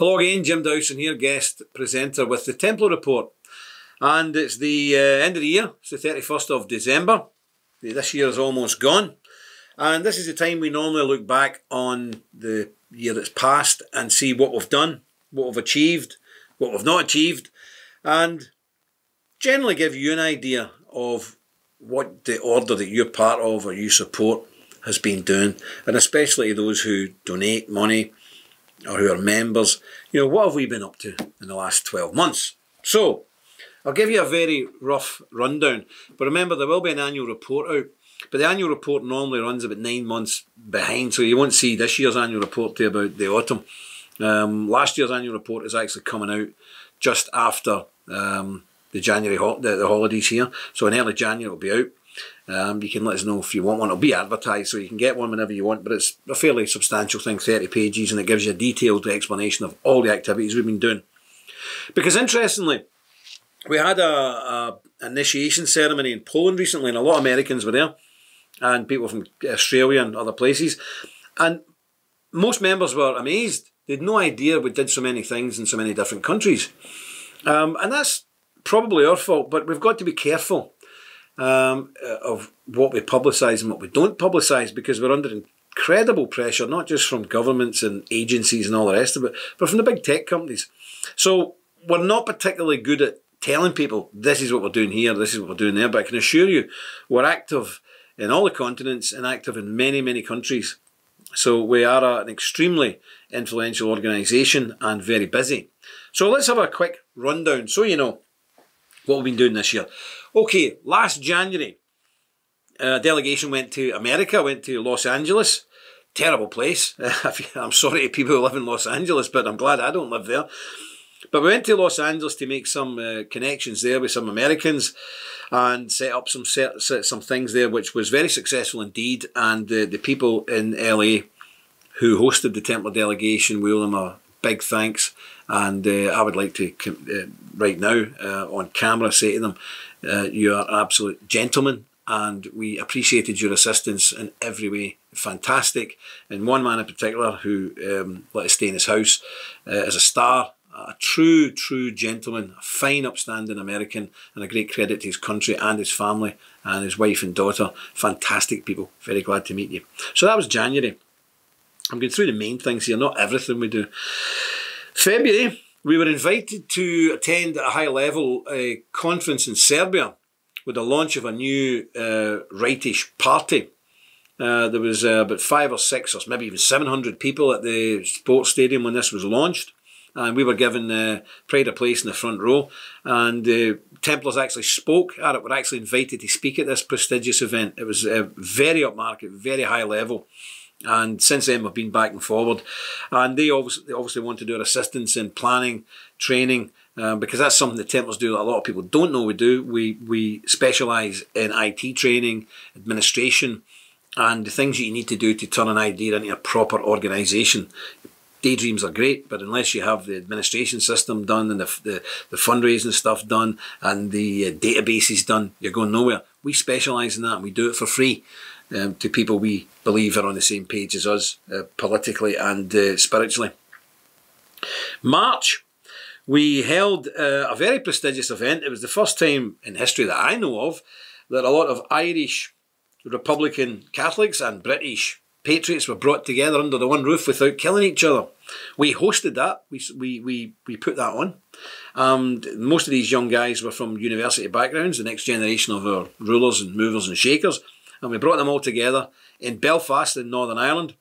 Hello again, Jim Dowson here, guest presenter with the Templar Report. And it's the end of the year, it's the 31st of December. This year is almost gone. And this is the time we normally look back on the year that's passed and see what we've done, what we've achieved, what we've not achieved, and generally give you an idea of what the order that you're part of or you support has been doing, and especially those who donate money or who are members. You know, what have we been up to in the last 12 months? So, I'll give you a very rough rundown, but remember there will be an annual report out, but the annual report normally runs about 9 months behind, so you won't see this year's annual report till about the autumn. Last year's annual report is actually coming out just after the January the holidays here, so in early January it'll be out. You can let us know if you want one. It'll be advertised, so you can get one whenever you want, but it's a fairly substantial thing, 30 pages, and it gives you a detailed explanation of all the activities we've been doing. Because interestingly, we had a initiation ceremony in Poland recently, and a lot of Americans were there, and people from Australia and other places, and most members were amazed. They had no idea we did so many things in so many different countries. And that's probably our fault, but we've got to be careful of what we publicise and what we don't publicise, because we're under incredible pressure, not just from governments and agencies and all the rest of it, but from the big tech companies. So we're not particularly good at telling people this is what we're doing here, this is what we're doing there, but I can assure you we're active in all the continents and active in many, many countries. So we are an extremely influential organisation and very busy. So let's have a quick rundown so you know what we've been doing this year. Okay, last January, a delegation went to America, went to Los Angeles. Terrible place. I'm sorry to people who live in Los Angeles, but I'm glad I don't live there. But we went to Los Angeles to make some connections there with some Americans and set up some things there, which was very successful indeed. And the people in LA who hosted the Templar delegation, we owe them a big thanks. And I would like to, right now, on camera, say to them, you are absolute gentlemen, and we appreciated your assistance in every way. Fantastic. And one man in particular who let us stay in his house is a star, a true gentleman, a fine, upstanding American, and a great credit to his country and his family and his wife and daughter. Fantastic people. Very glad to meet you. So that was January. I'm going through the main things here, not everything we do. February, we were invited to attend a high-level conference in Serbia with the launch of a new rightish party. There was about 5 or 6 or maybe even 700 people at the sports stadium when this was launched. And we were given pride of place in the front row. And Templars actually spoke at it, were actually invited to speak at this prestigious event. It was very upmarket, very high level. And since then we've been back and forward, and they obviously want to do our assistance in planning, training, because that's something the Templars do that a lot of people don't know we do. We specialise in IT training, administration, and the things that you need to do to turn an idea into a proper organisation. Daydreams are great, but unless you have the administration system done and the fundraising stuff done and the databases done, you're going nowhere. We specialise in that, and we do it for free. To people we believe are on the same page as us, politically and spiritually. March, we held a very prestigious event. It was the first time in history that I know of that a lot of Irish Republican Catholics and British patriots were brought together under the one roof without killing each other. We hosted that. We put that on. Most of these young guys were from university backgrounds, the next generation of our rulers and movers and shakers. And we brought them all together in Belfast in Northern Ireland,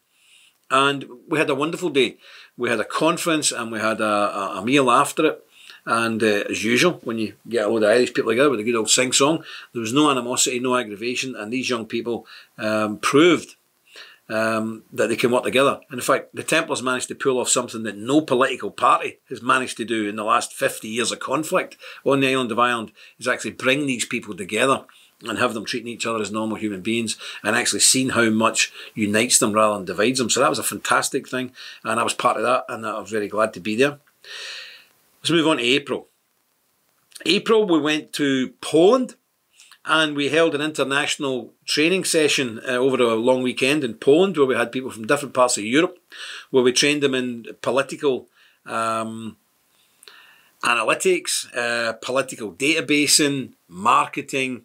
and we had a wonderful day. We had a conference and we had a meal after it, and as usual, when you get a load of Irish people together with a good old sing-song, there was no animosity, no aggravation, and these young people proved that they can work together. And in fact, the Templars managed to pull off something that no political party has managed to do in the last 50 years of conflict on the island of Ireland, is actually bring these people together and have them treating each other as normal human beings, and actually seeing how much unites them rather than divides them. So that was a fantastic thing, and I was part of that, and I was very glad to be there. Let's move on to April. April, we went to Poland, and we held an international training session over a long weekend in Poland, where we had people from different parts of Europe, where we trained them in political analytics, political databasing, marketing,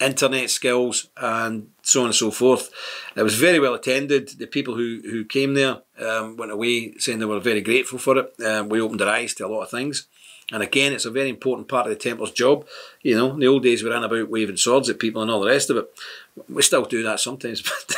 internet skills, and so on and so forth. It was very well attended. The people who came there went away saying they were very grateful for it. We opened our eyes to a lot of things. And again, it's a very important part of the Templars' job. You know, in the old days we ran about waving swords at people and all the rest of it. We still do that sometimes. But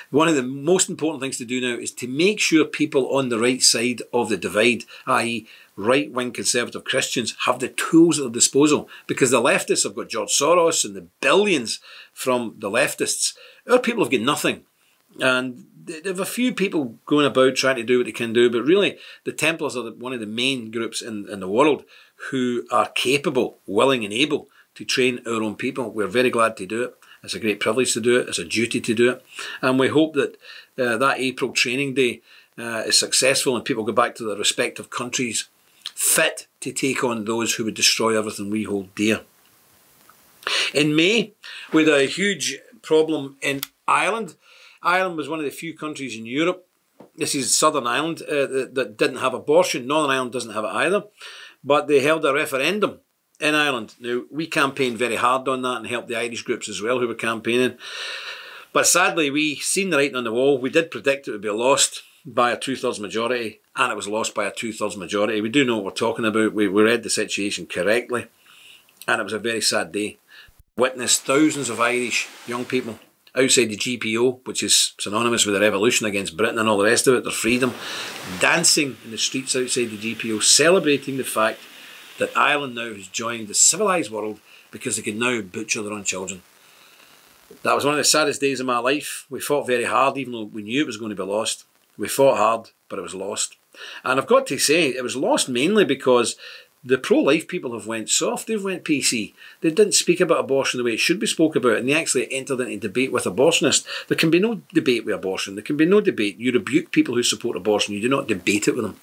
one of the most important things to do now is to make sure people on the right side of the divide, i.e. right-wing conservative Christians, have the tools at their disposal. Because the leftists have got George Soros and the billions from the leftists. Our people have got nothing. And there have a few people going about trying to do what they can do, but really the Templars are one of the main groups in the world who are capable, willing and able to train our own people. We're very glad to do it. It's a great privilege to do it. It's a duty to do it. And we hope that that April training day is successful and people go back to their respective countries fit to take on those who would destroy everything we hold dear. In May, we had a huge problem in Ireland. Ireland was one of the few countries in Europe, this is Southern Ireland, that didn't have abortion. Northern Ireland doesn't have it either. But they held a referendum in Ireland. Now, we campaigned very hard on that and helped the Irish groups as well who were campaigning. But sadly, we seen the writing on the wall. We did predict it would be lost by a 2/3 majority, and it was lost by a 2/3 majority. We do know what we're talking about. We read the situation correctly, and it was a very sad day. Witnessed thousands of Irish young people outside the GPO, which is synonymous with the revolution against Britain and all the rest of it, their freedom, dancing in the streets outside the GPO, celebrating the fact that Ireland now has joined the civilised world because they can now butcher their own children. That was one of the saddest days of my life. We fought very hard, even though we knew it was going to be lost. We fought hard, but it was lost. And I've got to say, it was lost mainly because the pro-life people have went soft, they've went PC. They didn't speak about abortion the way it should be spoke about, and they actually entered into debate with abortionists. There can be no debate with abortion. There can be no debate. You rebuke people who support abortion. You do not debate it with them.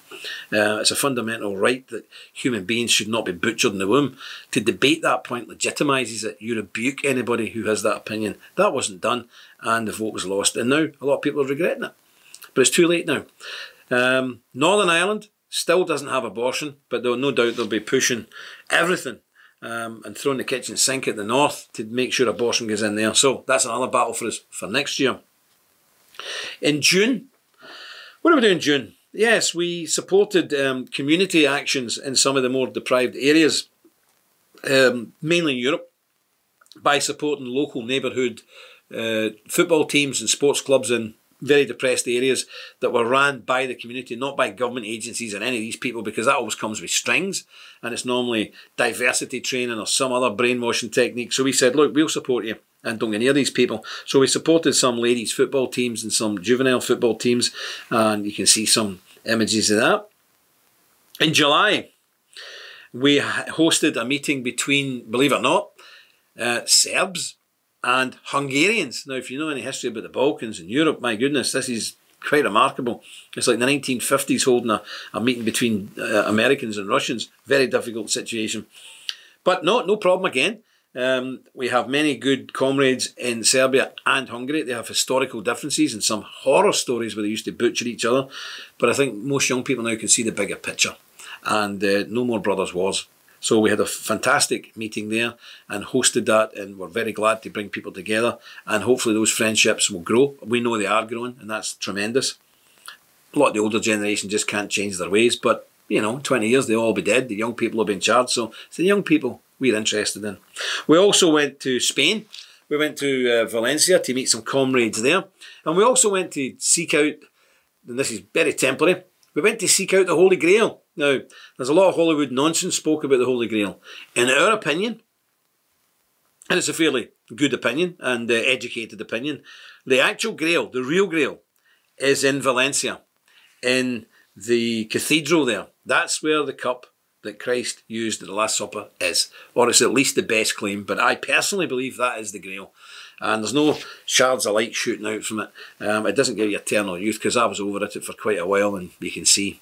It's a fundamental right that human beings should not be butchered in the womb. To debate that point legitimises it. You rebuke anybody who has that opinion. That wasn't done, and the vote was lost. And now a lot of people are regretting it. But it's too late now. Northern Ireland still doesn't have abortion, but no doubt they'll be pushing everything and throwing the kitchen sink at the north to make sure abortion goes in there. So that's another battle for us for next year. In June, what did we do in June? Yes, we supported community actions in some of the more deprived areas, mainly in Europe, by supporting local neighbourhood football teams and sports clubs in very depressed areas that were ran by the community, not by government agencies or any of these people, because that always comes with strings and it's normally diversity training or some other brainwashing technique. So we said, look, we'll support you and don't get near these people. So we supported some ladies football teams and some juvenile football teams, and you can see some images of that. In July, we hosted a meeting between, believe it or not, Serbs and Hungarians. Now, if you know any history about the Balkans and Europe, my goodness, this is quite remarkable. It's like the 1950s holding a meeting between Americans and Russians. Very difficult situation. But no problem again. We have many good comrades in Serbia and Hungary. They have historical differences and some horror stories where they used to butcher each other. But I think most young people now can see the bigger picture. And no more brothers' wars. So we had a fantastic meeting there and hosted that, and we're very glad to bring people together, and hopefully those friendships will grow. We know they are growing, and that's tremendous. A lot of the older generation just can't change their ways, but you know, 20 years they'll all be dead. The young people will be in charge, so it's the young people we're interested in. We also went to Spain. We went to Valencia to meet some comrades there, and we also went to seek out, and this is very temporary, we went to seek out the Holy Grail. Now, there's a lot of Hollywood nonsense spoke about the Holy Grail. In our opinion, and it's a fairly good opinion and educated opinion, the actual Grail, the real Grail, is in Valencia, in the cathedral there. That's where the cup that Christ used at the Last Supper is. Or it's at least the best claim, but I personally believe that is the Grail. And there's no shards of light shooting out from it. It doesn't give you eternal youth, because I was over at it for quite a while, and you can see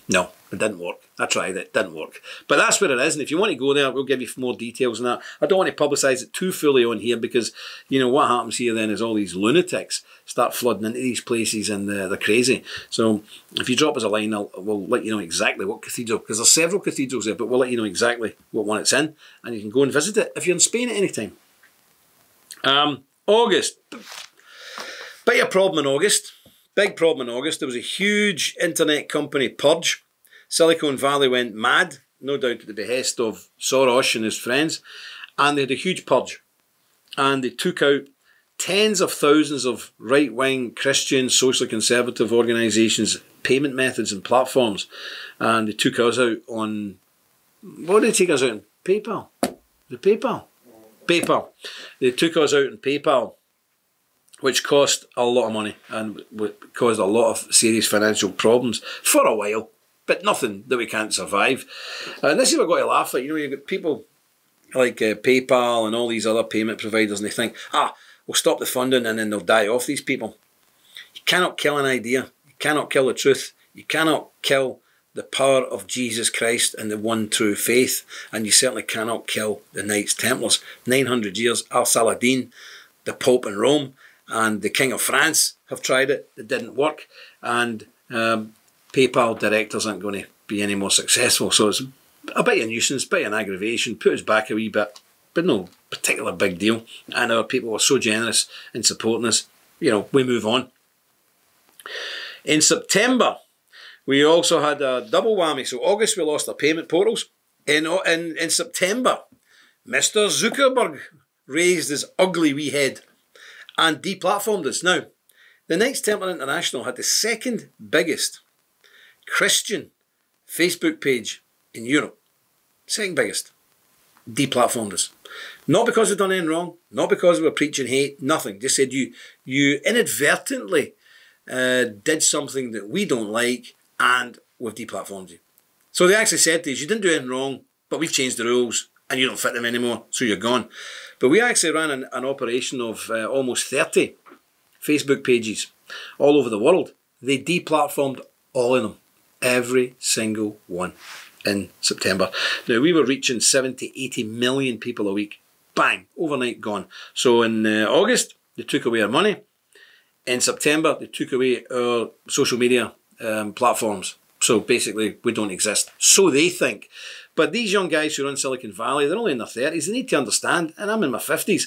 No, it didn't work. I tried it, didn't work. But that's where it is, and if you want to go there, we'll give you more details on that. I don't want to publicise it too fully on here because, you know, what happens here then is all these lunatics start flooding into these places and they're crazy. So if you drop us a line, we'll let you know exactly what cathedral, because there's several cathedrals there, but we'll let you know exactly what one it's in, and you can go and visit it if you're in Spain at any time. August. Big problem in August. Big problem in August. There was a huge internet company purge. Silicon Valley went mad, no doubt at the behest of Soros and his friends, and they had a huge purge. And they took out tens of thousands of right-wing Christian, socially conservative organisations, payment methods and platforms. And they took us out on, what did they take us out on? PayPal. The PayPal? PayPal. They took us out on PayPal, which cost a lot of money and caused a lot of serious financial problems for a while, but nothing that we can't survive. And this is what I've got to laugh at. You know, you've got people like PayPal and all these other payment providers, and they think, we'll stop the funding and then they'll die off, these people. You cannot kill an idea. You cannot kill the truth. You cannot kill the power of Jesus Christ and the one true faith. And you certainly cannot kill the Knights Templars. 900 years, Al-Saladin, the Pope in Rome, and the King of France have tried it. It didn't work. And PayPal directors aren't going to be any more successful. So it's a bit of a nuisance, a bit of an aggravation, put us back a wee bit, but no particular big deal. And our people were so generous in supporting us. You know, we move on. In September, we also had a double whammy. So August, we lost our payment portals. In September, Mr. Zuckerberg raised his ugly wee head and deplatformed us. Now, the Knights Templar International had the second biggest Christian Facebook page in Europe. Second biggest. Deplatformed us. Not because we'd done anything wrong, not because we were preaching hate, nothing. Just said you inadvertently did something that we don't like and we've deplatformed you. So they actually said to us, you didn't do anything wrong, but we've changed the rules and you don't fit them anymore, so you're gone. But we actually ran an operation of almost 30 Facebook pages all over the world. They deplatformed all of them, every single one, in September. Now, we were reaching 70, 80 million people a week. Bang, overnight gone. So in August, they took away our money. In September, they took away our social media platforms. So basically, we don't exist. So they think. But these young guys who run Silicon Valley, they're only in their 30s. They need to understand, and I'm in my 50s.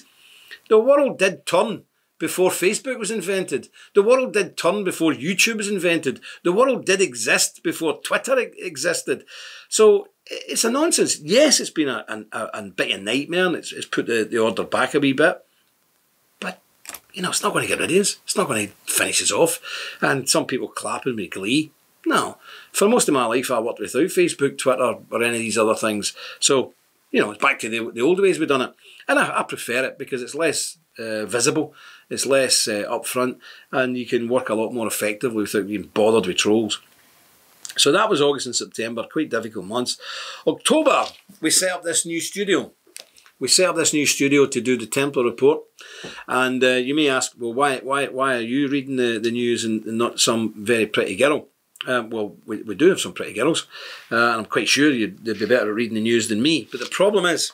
The world did turn before Facebook was invented. The world did turn before YouTube was invented. The world did exist before Twitter existed. So it's a nonsense. Yes, it's been a bit of a nightmare, and it's put the order back a wee bit. But, you know, it's not going to get rid of us. It's not going to finish us off. And some people clapping with glee. No. For most of my life, I worked without Facebook, Twitter, or any of these other things. So, you know, it's back to the old ways we've done it. And I prefer it because it's less visible, it's less upfront, and you can work a lot more effectively without being bothered with trolls. So that was August and September, quite difficult months. October, we set up this new studio. We set up this new studio to do the Templar Report. And you may ask, well, why are you reading the news and not some very pretty girl? Well, we do have some pretty girls, and I'm quite sure they'd be better at reading the news than me. But the problem is,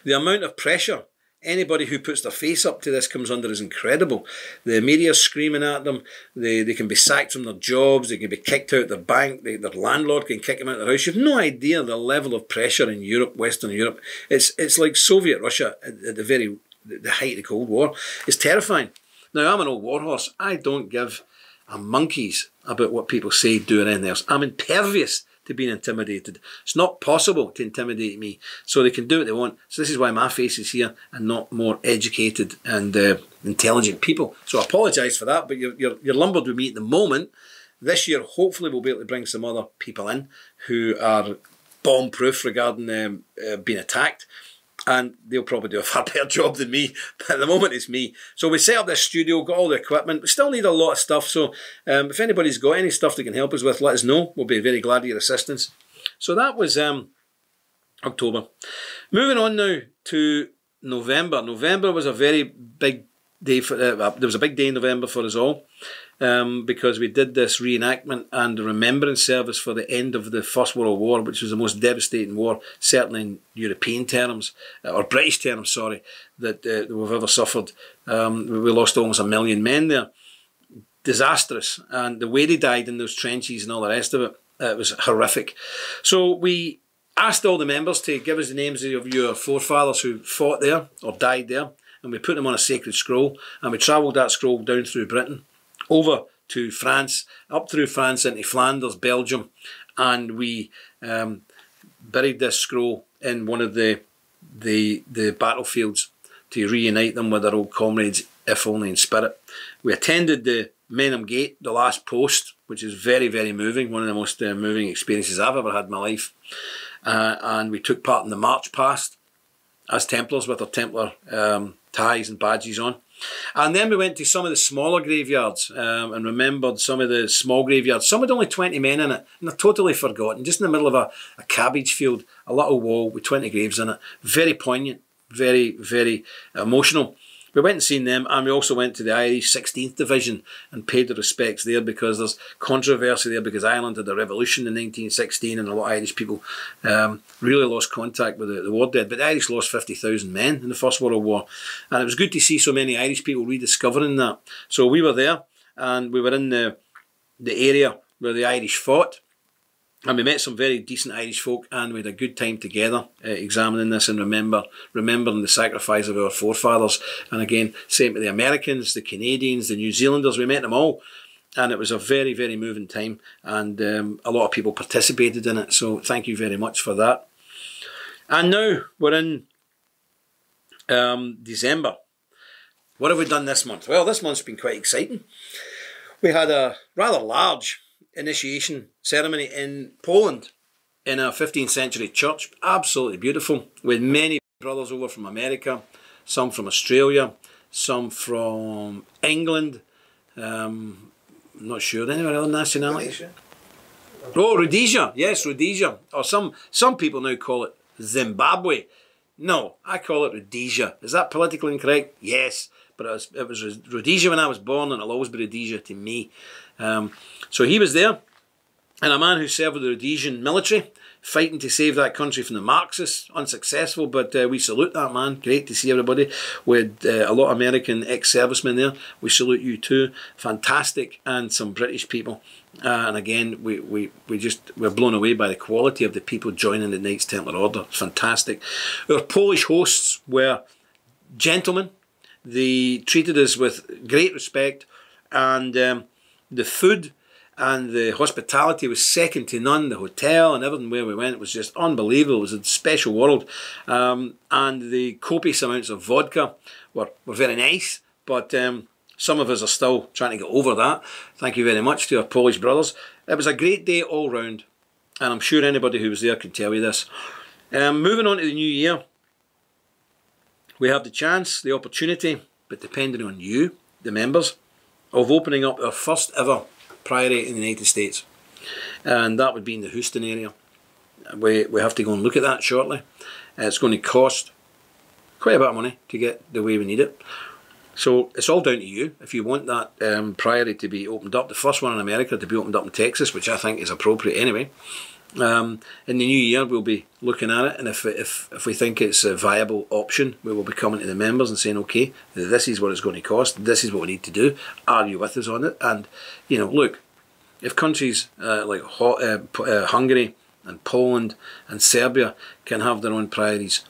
the amount of pressure anybody who puts their face up to this comes under is incredible. The media's screaming at them. They can be sacked from their jobs. They can be kicked out of their bank. Their landlord can kick them out of their house. You've no idea the level of pressure in Europe, Western Europe. It's like Soviet Russia at the height of the Cold War. It's terrifying. Now, I'm an old warhorse. I don't give a monkey's about what people say, do, or anything else. I'm impervious to being intimidated. It's not possible to intimidate me. So they can do what they want. So this is why my face is here and not more educated and intelligent people. So I apologise for that, but you're lumbered with me at the moment. This year, hopefully, we'll be able to bring some other people in who are bomb-proof regarding being attacked. And they'll probably do a far better job than me. But at the moment, it's me. So we set up this studio, got all the equipment. We still need a lot of stuff. So if anybody's got any stuff they can help us with, let us know. We'll be very glad of your assistance. So that was October. Moving on now to November. November was a very big day. There was a big day in November for us all. because we did this reenactment and remembrance service for the end of the First World War, which was the most devastating war, certainly in European terms, or British terms, sorry, that we've ever suffered. We lost almost 1 million men there. Disastrous. And the way they died in those trenches and all the rest of it, it was horrific. So we asked all the members to give us the names of your forefathers who fought there or died there, and we put them on a sacred scroll, and we travelled that scroll down through Britain, over to France, up through France into Flanders, Belgium, and we buried this scroll in one of the battlefields to reunite them with their old comrades, if only in spirit. We attended the Menham Gate, the last post, which is very, very moving, one of the most moving experiences I've ever had in my life. And we took part in the march past as Templars with our Templar ties and badges on. And then we went to some of the smaller graveyards and remembered some of the small graveyards. Some had only 20 men in it, and they're totally forgotten. Just in the middle of a cabbage field, a little wall with 20 graves in it. Very poignant, very, very emotional. We went and seen them, and we also went to the Irish 16th Division and paid the respects there, because there's controversy there, because Ireland had a revolution in 1916 and a lot of Irish people really lost contact with the war dead. But the Irish lost 50,000 men in the First World War, and it was good to see so many Irish people rediscovering that. So we were there, and we were in the area where the Irish fought. And we met some very decent Irish folk, and we had a good time together examining this and remembering the sacrifice of our forefathers. And again, same to the Americans, the Canadians, the New Zealanders. We met them all, and it was a very, very moving time, and a lot of people participated in it. So thank you very much for that. And now we're in December. What have we done this month? Well, this month's been quite exciting. We had a rather large initiation ceremony in Poland in a 15th century church. Absolutely beautiful, with many brothers over from America, some from Australia, some from England. I'm not sure, any other nationality? Rhodesia. Oh, Rhodesia, yes, Rhodesia. Or some people now call it Zimbabwe. No, I call it Rhodesia. Is that politically incorrect? Yes, but it was Rhodesia when I was born, and it'll always be Rhodesia to me. So he was there, and a man who served with the Rhodesian military, fighting to save that country from the Marxists. Unsuccessful, but we salute that man. Great to see everybody. With a lot of American ex-servicemen there. We salute you too. Fantastic, and some British people. And again, we're blown away by the quality of the people joining the Knights Templar Order. Fantastic. Our Polish hosts were gentlemen. They treated us with great respect, and the food and the hospitality was second to none. The hotel and everything where we went was just unbelievable. It was a special world. And the copious amounts of vodka were very nice, but some of us are still trying to get over that. Thank you very much to our Polish brothers. It was a great day all round, and I'm sure anybody who was there can tell you this. Moving on to the new year, we have the chance, the opportunity, but depending on you, the members, of opening up our first ever priory in the United States, and that would be in the Houston area. We have to go and look at that shortly. It's going to cost quite a bit of money to get the way we need it, so it's all down to you. If you want that priory to be opened up, the first one in America to be opened up in Texas, which I think is appropriate anyway. In the new year we'll be looking at it, and if we think it's a viable option, we will be coming to the members and saying, okay, this is what it's going to cost, this is what we need to do, are you with us on it? And you know, look, if countries like Hungary and Poland and Serbia can have their own priorities,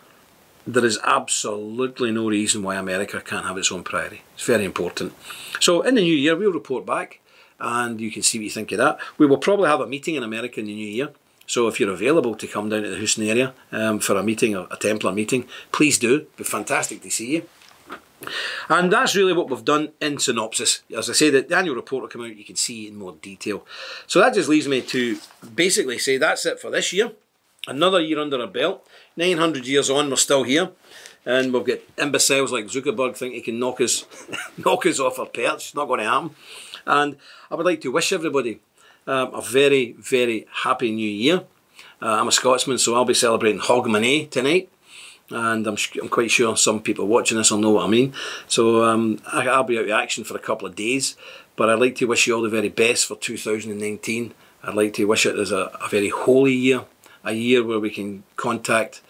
there is absolutely no reason why America can't have its own priority. It's very important. So in the new year we'll report back, and you can see what you think of that. We will probably have a meeting in America in the new year. So if you're available to come down to the Houston area for a meeting, a Templar meeting, please do. It'd be fantastic to see you. And that's really what we've done in synopsis. As I say, the annual report will come out, you can see in more detail. So that just leaves me to basically say that's it for this year. Another year under our belt. 900 years on, we're still here. And we've got imbeciles like Zuckerberg think he can knock us off our perch. It's not going to happen. And I would like to wish everybody a very, very happy new year. I'm a Scotsman, so I'll be celebrating Hogmanay tonight. and I'm quite sure some people watching this will know what I mean. So I'll be out of action for a couple of days, but I'd like to wish you all the very best for 2019. I'd like to wish it as a very holy year, a year where we can contact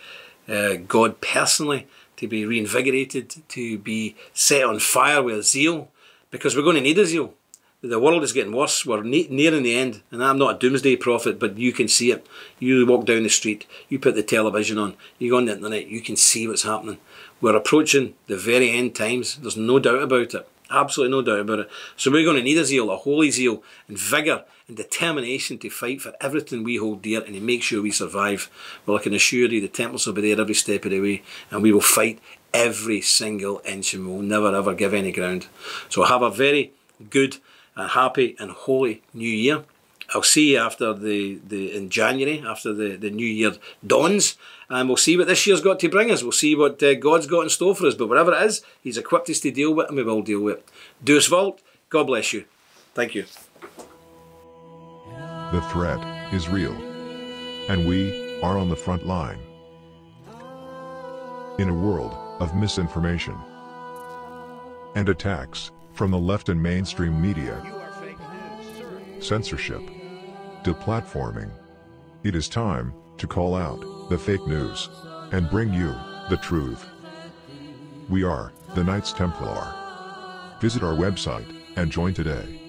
God personally, to be reinvigorated, to be set on fire with zeal, because we're going to need a zeal. The world is getting worse. We're nearing the end, and I'm not a doomsday prophet, but you can see it. You walk down the street, you put the television on, you go on the internet, you can see what's happening. We're approaching the very end times. There's no doubt about it. Absolutely no doubt about it. So we're going to need a zeal, a holy zeal, and vigour and determination to fight for everything we hold dear and to make sure we survive. Well, I can assure you the Templars will be there every step of the way, and we will fight every single inch, and we'll never ever give any ground. So have a very good and happy and holy new year. I'll see you after in January, after the new year dawns, and we'll see what this year's got to bring us. We'll see what God's got in store for us. But whatever it is, He's equipped us to deal with, and we will deal with it. Do us vault. God bless you. Thank you. The threat is real, and we are on the front line. In a world of misinformation and attacks from the left and mainstream media, censorship, deplatforming, it is time to call out the fake news and bring you the truth. We are the Knights Templar. Visit our website and join today.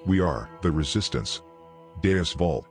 We are the Resistance. Deus Vult.